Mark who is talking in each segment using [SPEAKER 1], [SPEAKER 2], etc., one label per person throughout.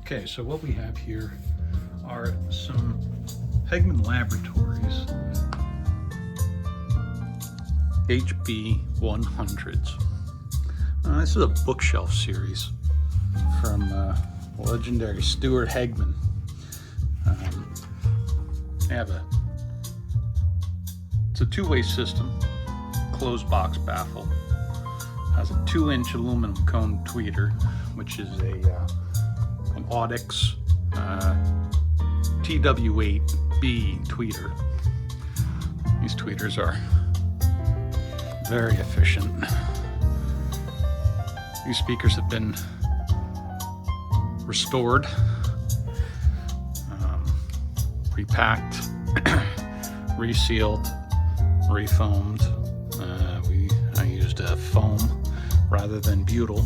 [SPEAKER 1] Okay, so what we have here are some Hegeman Laboratories HB-100s. This is a bookshelf series from legendary Stuart Hegeman. It's a two-way system, closed box baffle. Has a 2-inch aluminum cone tweeter, which is an Audax TW8B Tweeter. These tweeters are very efficient. These speakers have been restored, repacked, resealed, refoamed. I used foam rather than butyl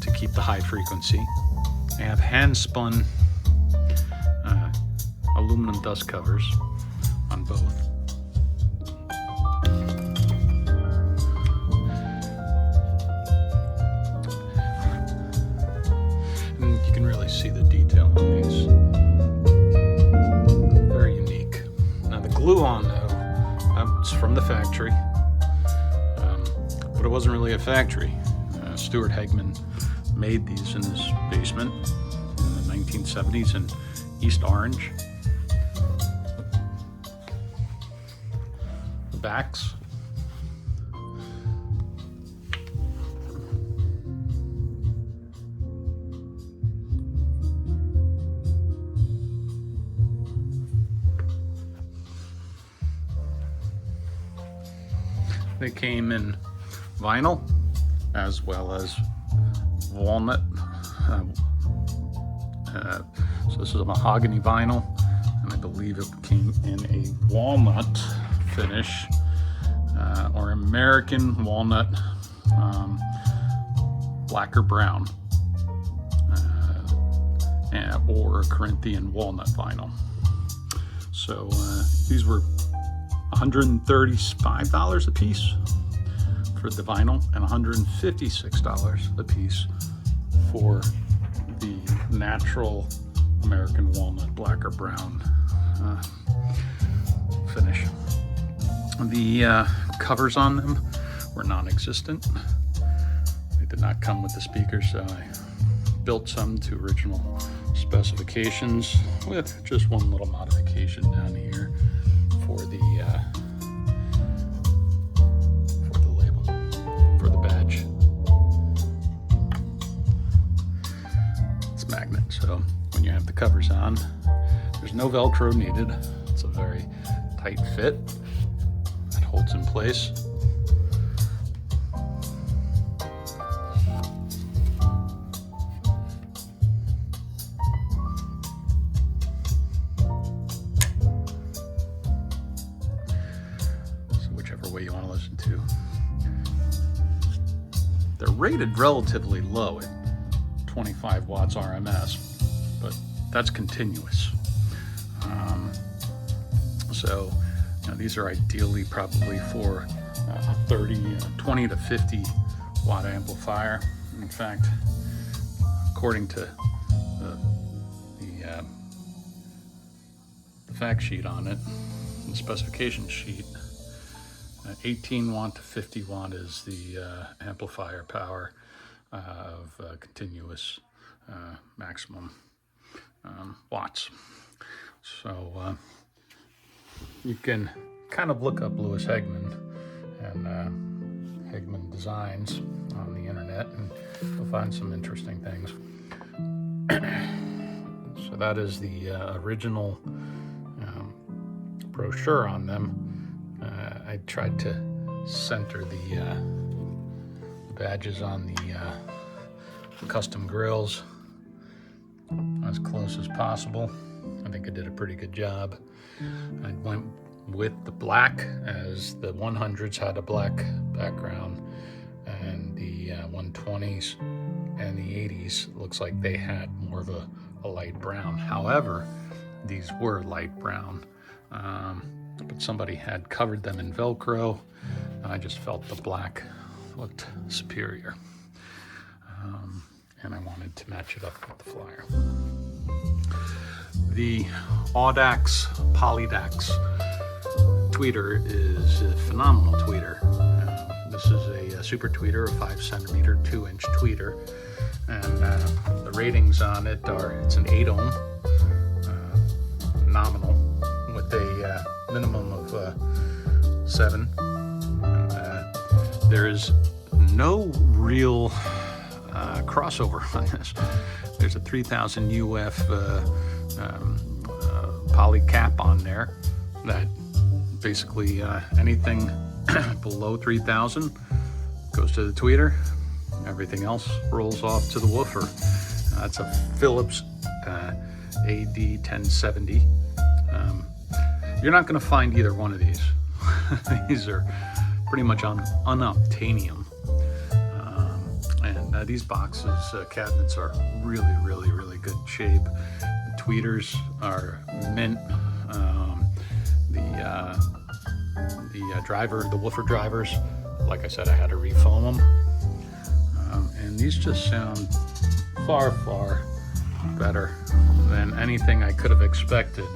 [SPEAKER 1] to keep the high frequency. I have hand-spun aluminum dust covers on both. And you can really see the detail on these. Very unique. Now the glue on though, it's from the factory, but it wasn't really a factory. Stuart Hegeman made these in his basement in the 1970s in East Orange. The backs. They came in vinyl as well as walnut. So this is a mahogany vinyl, and I believe it came in a walnut finish, or American walnut, black or brown, or Corinthian walnut vinyl. So these were $135 a piece for the vinyl and $156 a piece for the natural American walnut black or brown finish. The covers on them were non-existent. They did not come with the speakers, so I built some to original specifications with just one little modification down here for the label, for the badge. It's magnet, so when you have the covers on, there's no Velcro needed. It's a very tight fit. It holds in place. Way you want to listen to. They're rated relatively low at 25 watts RMS, but that's continuous. So these are ideally probably for a 20 to 50 watt amplifier. In fact, according to the fact sheet on it, the specification sheet, 18 watt to 50 watt is the amplifier power of continuous maximum watts. So you can kind of look up Louis Hegeman and Hegeman designs on the internet, and you'll find some interesting things. So that is the original brochure on them. I tried to center the badges on the custom grills as close as possible. I think I did a pretty good job. I went with the black, as the 100s had a black background, and the 120s and the 80s looks like they had more of a light brown. However, these were light brown. But somebody had covered them in Velcro, and I just felt the black looked superior. And I wanted to match it up with the flyer. The Audax-Polydax tweeter is a phenomenal tweeter. This is a super tweeter, a 5 centimeter, 2-inch tweeter, and the ratings on it are, it's an 8 ohm nominal with a minimum of 7. And, there is no real crossover on this. There's a 3000 UF poly cap on there that basically anything below 3000 goes to the tweeter. Everything else rolls off to the woofer. That's a Phillips AD1070. You're not going to find either one of these. These are pretty much on unobtainium. And these boxes, cabinets are really good shape. The tweeters are mint. The woofer drivers, like I said, I had to refoam them. And these just sound far better than anything I could have expected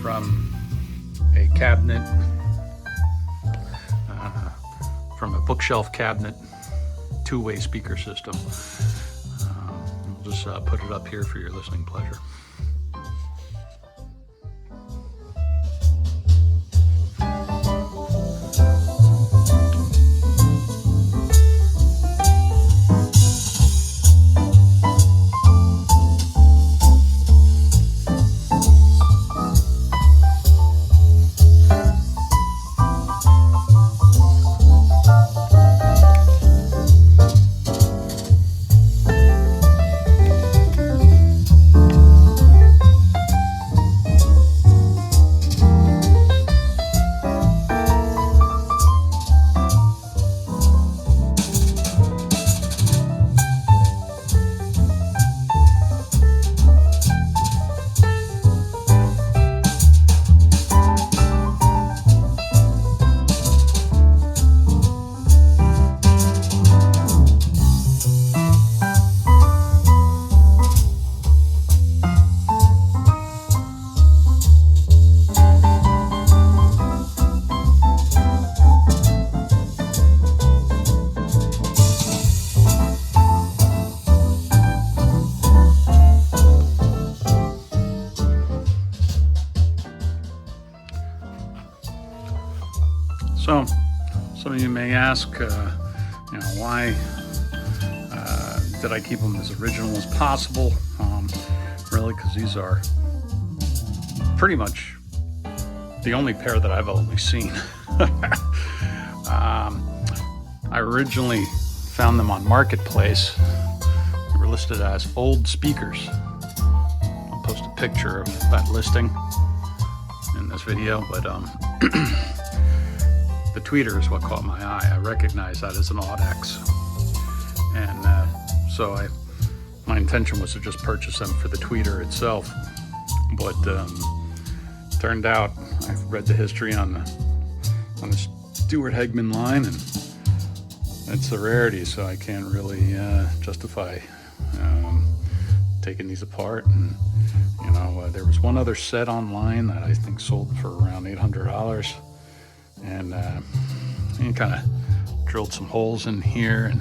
[SPEAKER 1] from a cabinet, from a bookshelf cabinet, two-way speaker system. We'll just put it up here for your listening pleasure. So, some of you may ask, why did I keep them as original as possible? Really, because these are pretty much the only pair that I've only seen. I originally found them on Marketplace. They were listed as old speakers. I'll post a picture of that listing in this video, but the tweeter is what caught my eye. I recognize that as an Audax, and so my intention was to just purchase them for the tweeter itself. But turned out I've read the history on the Stewart Hegeman line, and it's a rarity, so I can't really justify taking these apart. And there was one other set online that I think sold for around $800. And you kind of drilled some holes in here and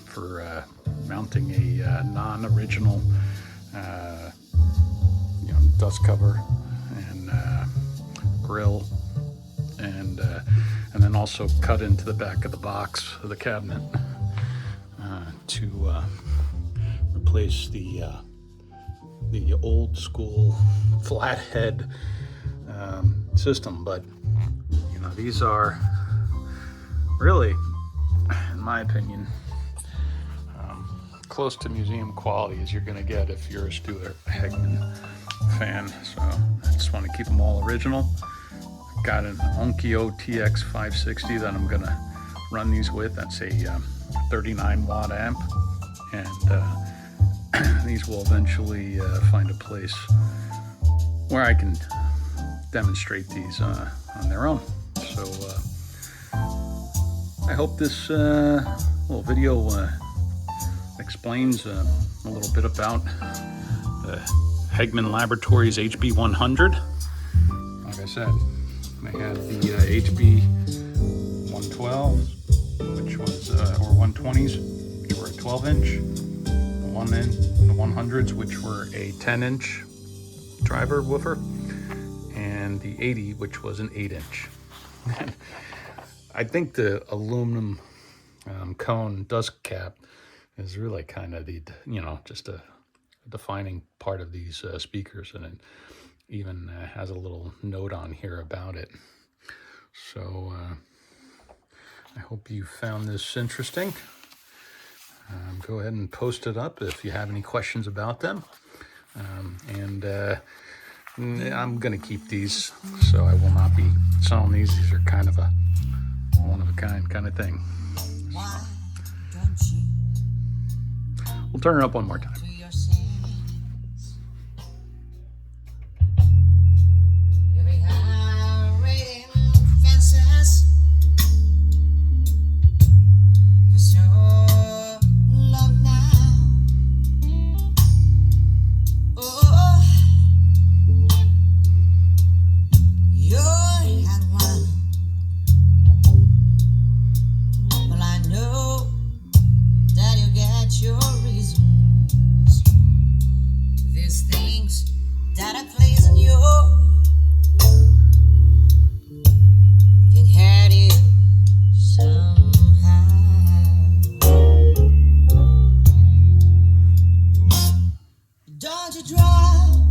[SPEAKER 1] for mounting a non-original dust cover and grill, and then also cut into the back of the box of the cabinet to replace the old school flathead system. But these are really, in my opinion, close to museum quality as you're going to get if you're a Stewart Hegeman fan. So I just want to keep them all original. I've got an Onkyo TX560 that I'm going to run these with. That's a 39 watt amp, and these will eventually find a place where I can demonstrate these on their own. So I hope this little video explains a little bit about the Hegeman Laboratories HB-100. Like I said, they had the HB-112, which was, or 120s, which were a 12-inch, the 100s, which were a 10-inch driver woofer, and the 80, which was an 8-inch. I think the aluminum cone dust cap is really kind of the, just a defining part of these speakers, and it even has a little note on here about it. So I hope you found this interesting. Go ahead and post it up if you have any questions about them. I'm going to keep these, so I will not be selling these. These are kind of a one-of-a-kind kind of thing. So we'll turn it up one more time.
[SPEAKER 2] Your reasons, there's things that are pleasing you, can hurt you somehow. Don't you drive